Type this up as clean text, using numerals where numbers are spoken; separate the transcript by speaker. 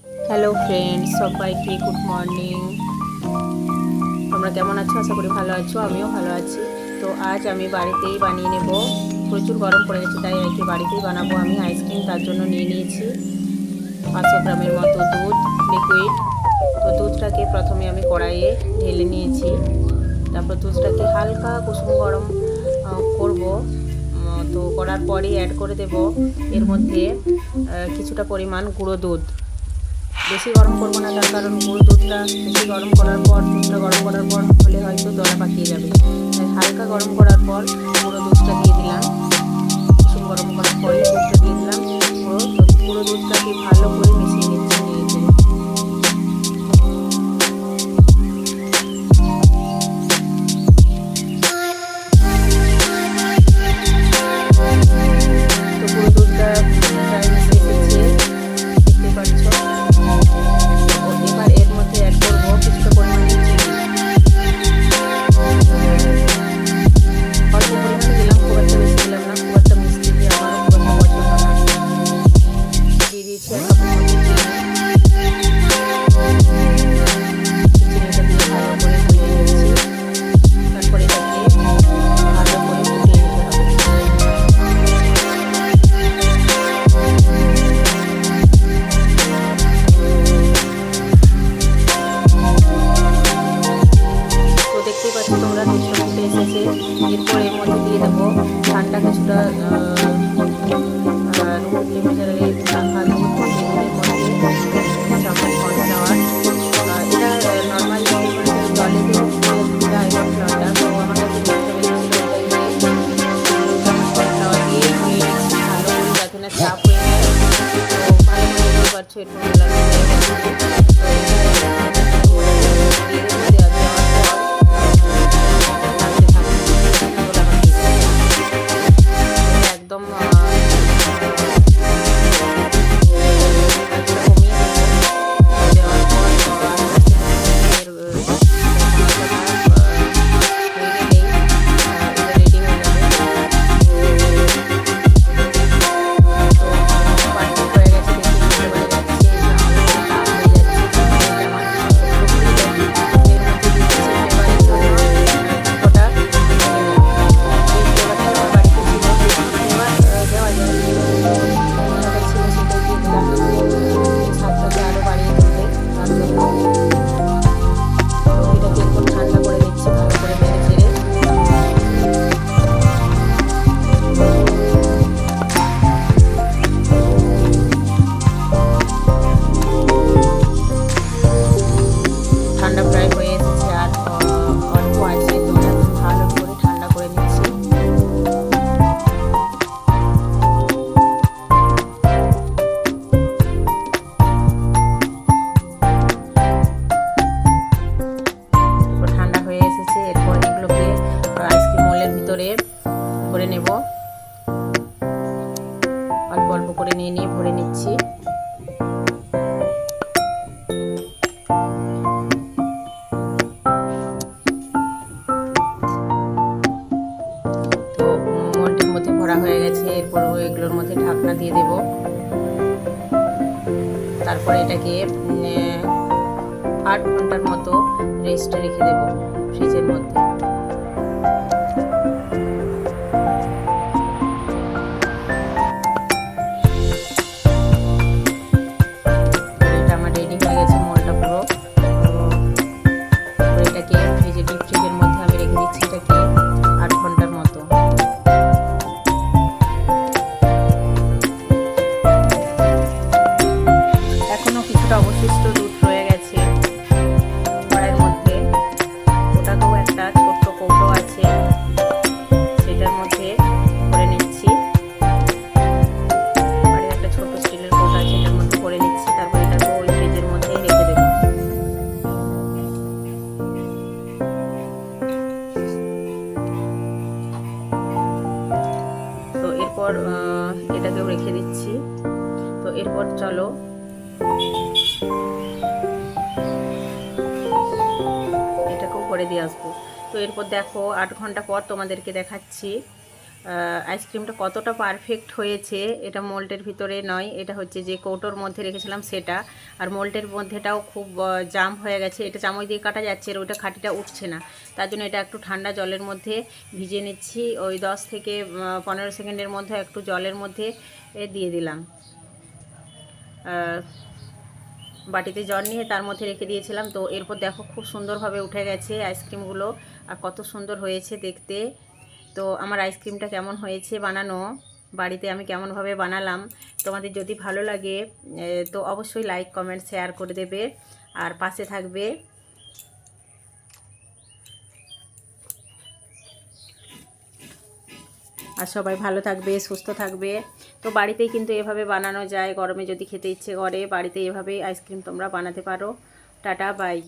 Speaker 1: Hello friends, সবাইকে good morning. তোমরা কেমন আছো? আশা করি ভালো আছো, আমিও ভালো আছি। তো আজ আমি বাড়িতেই বানিয়ে নেব। প্রচুর গরম পড়ে গেছে, তাই আর কি বাড়িতেই বানাবো আমি আইসক্রিম। তার জন্য নিয়ে নিয়েছি 500 গ্রামের মতো দুধ লিকুইড। তো দুধটাকে প্রথমে আমি কড়াইয়ে ঢেলে নিয়েছি। তারপর দুধটাকে হালকা কুসুম গরম করব। তো করার পরেই অ্যাড করে দেব এর মধ্যে কিছুটা পরিমাণ গুঁড়ো দুধ। বেশি গরম করবো না, তার কারণ গুঁড়ো দুধটা বেশি গরম করার পর দুধটা গরম করার পর হলে হয়তো দলা পাকিয়ে যাবে। তাই হালকা গরম করার পর গুঁড়ো দুধটা দিয়ে দিলাম। কুসুম গরম করার পরে দুধটা দিয়ে দিলাম। গুঁড়ো দুধটাকে ভালো করে মিশিয়ে নিচ্ছি নিয়েছে। তো গুঁড়ো দুধটা প্রায় মিশিয়ে এসেছে, দেখতে পাচ্ছ। এবার এর মধ্যে অ্যাড করবো কিছুটা পরিমাণে চিনি। অল্প পরিমাণে দিলাম, খুব একটা বেশি দিলাম না। খুব একটা মিষ্টি দিয়ে আমারও খুব একটা পছন্দ না। দিয়ে দিয়েছি 1 কাপের মতো চিনিটা দিয়ে ভালো করে গুলিয়ে নিচ্ছি। তারপরে এটাকে ভালো করে ফুটিয়ে নিতে হবে। তো দেখতেই পাচ্ছ তোমরা, দুধটা ফুটে এসেছে। এরপর এর মধ্যে দিয়ে দেবো ঠান্ডা কিছুটা রুম টেম্পারেচারে রাখা দুধ। এর মধ্যে 1 চামচ কর্নফ্লাওয়ার। এটা নর্মাল টেম্পারেচারে জলে দিয়েও যায় কর্নফ্লাওয়ারটা। তো আমার কাছে দুধটা লেগেছিল, এটাই দিয়ে 2 চামচ কর্নফ্লাওয়ার দিয়ে গুলিয়ে নিচ্ছি ভালো করে, যাতে না চাপ হয়ে যায়। তো ভালো করে বুঝতে পারছো এরপর মেলানো হয়ে গেছে। একদম ঠান্ডা প্রায় হয়ে এসেছে, আর অল্প আছে। তো এখন ভালো করে ঠান্ডা করে নিচ্ছি। এরপর ঠান্ডা হয়ে এসেছে। এরপর এগুলোকে আইসক্রিম মোল্ডের ভিতরে ভরে নেব। অল্প অল্প করে নিয়ে ভরে নিচ্ছি। ভরা হয়ে গেছে। এরপর এগুলোর মধ্যে ঢাকনা দিয়ে দেব। তারপরে এটাকে 8 ঘন্টার মতো রেস্টে রেখে দেব ফ্রিজের মধ্যে। এটা আমার রেডি হয়ে গেছে মোলটা পুরো। এটাকে ডিপ ফ্রিজের মধ্যে আমি রেখে দিচ্ছি এটাকে 8 ঘন্টার মতো। এখনো কিছুটা অবশিষ্ট দুধ রয়ে গেছে কড়াইয়ের মধ্যে। ওটাতেও একটা ছোট্ট কৌটো আছে, সেটার মধ্যে করে নিচ্ছি। আর একটা ছোট স্টিলের কৌটো আছে, এটার মধ্যে করে নিচ্ছি। তারপর এটাকে ওই ফ্রিজের মধ্যে রেখে দেবো। তো এরপর এটাকেও রেখে দিচ্ছি। তো এরপর চলো এটাকেও করে দিয়ে আসবো। তো এরপর দেখো 8 ঘন্টা পর তোমাদেরকে দেখাচ্ছি। আইসক্রিমটা কতটা পারফেক্ট হয়েছে এটা মোল্ডের ভিতরে নয়, এটা হচ্ছে যে কৌটোর মধ্যে রেখেছিলাম সেটা। আর মোল্ডের মধ্যেটাও খুব জাম হয়ে গেছে, এটা চামচ দিয়ে কাটা যাচ্ছে আর ওইটা খাঁটিটা উঠছে না। তার জন্য এটা একটু ঠান্ডা জলের মধ্যে ভিজিয়ে নিচ্ছি, ওই 10 থেকে 15 সেকেন্ডের মধ্যে একটু জলের মধ্যে দিয়ে দিলাম। বাটিতে জল নিয়ে তার মধ্যে রেখে দিয়েছিলাম। তো এরপর দেখো খুব সুন্দরভাবে উঠে গেছে আইসক্রিমগুলো, আর কত সুন্দর হয়েছে দেখতে। তো আমার আইসক্রিমটা কেমন হয়েছে বানানো, বাড়িতে আমি কেমনভাবে বানালাম, তোমাদের যদি ভালো লাগে তো অবশ্যই লাইক কমেন্ট শেয়ার করে দেবে আর পাশে থাকবে। আর সবাই ভালো থাকবে, সুস্থ থাকবে। তো বাড়িতেই কিন্তু এভাবে বানানো যায়, গরমে যদি খেতে ইচ্ছে করে বাড়িতে এভাবেই আইসক্রিম তোমরা বানাতে পারো। Tata bye.